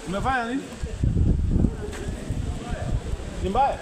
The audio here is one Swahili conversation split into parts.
Umefanya nini? Ni mbaya?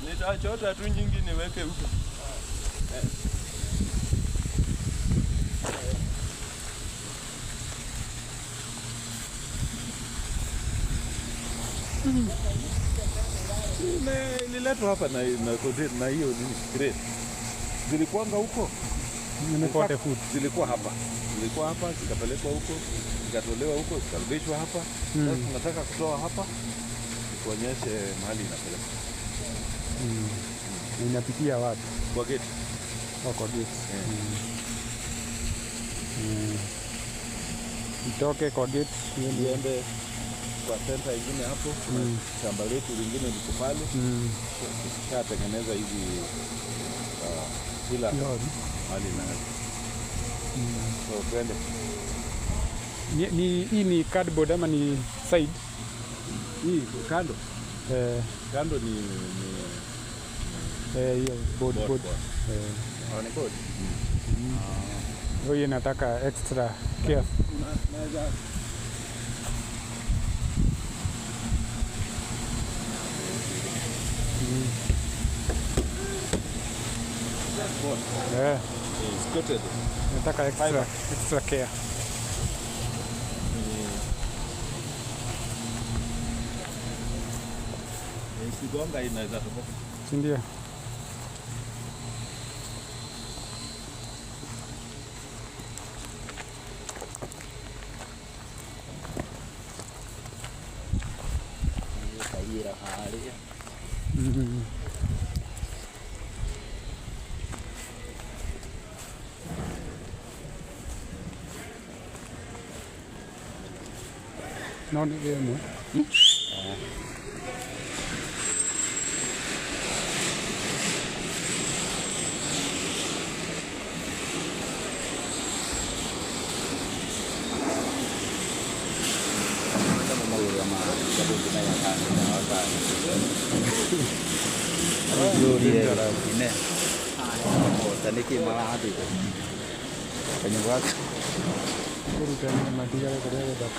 Nitachota tu nyingi niweke huko. Nililetwa hapa na hiyo nini crate. Zilikuanga huko. Nimekote food. Zilikuwa hapa. Zikapelekwa huko, zikatolewa huko, zikarudishwa hapa. Sasa tunataka kutoa hapa. Kuonyeshe mahali inapeleka. Inapitia wapi? Kwa gate. Kwa gate. Itoke kwa gate niende kwa center ingine hapo. Shamba letu lingine liko pale. Kishatengeneza hizi kila mahali na so twende. Hii ni cardboard ama ni side? Hii kando. Kando ni hiyo board. Ni board. Hiyo inataka extra care. Naweza nataka extra care. Sigonga inaweza toboka. Ndio. No ni game. Ini dan ini malah hati penyebab urutan mati kalau kerja dak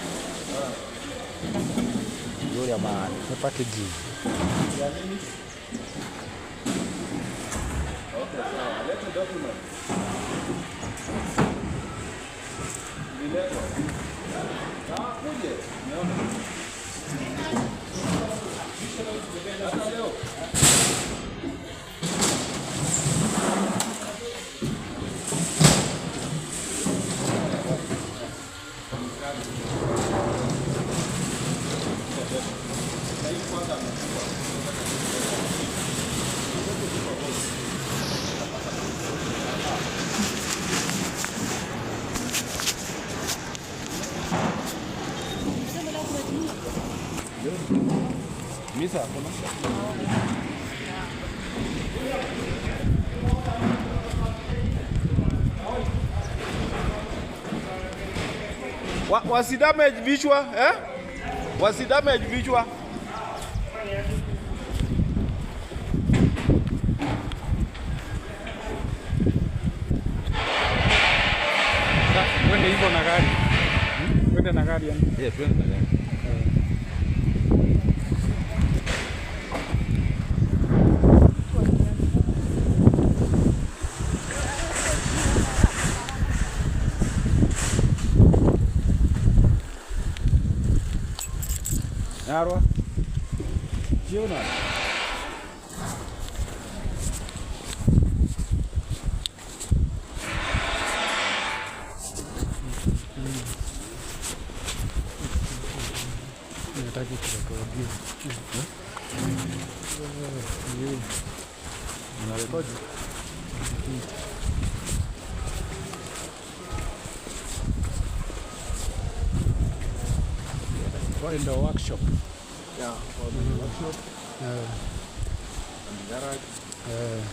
dulu ya mah packaging. Okay, so let's document. Misa kuna wasidamage vichwa wasidamage vichwa. na gari yani. Twende na gari. Yarwa. Jiona. Nataka kurekodi. Unarekodi? In the workshop. Yeah, for the workshop Uh, and the garage. Uh,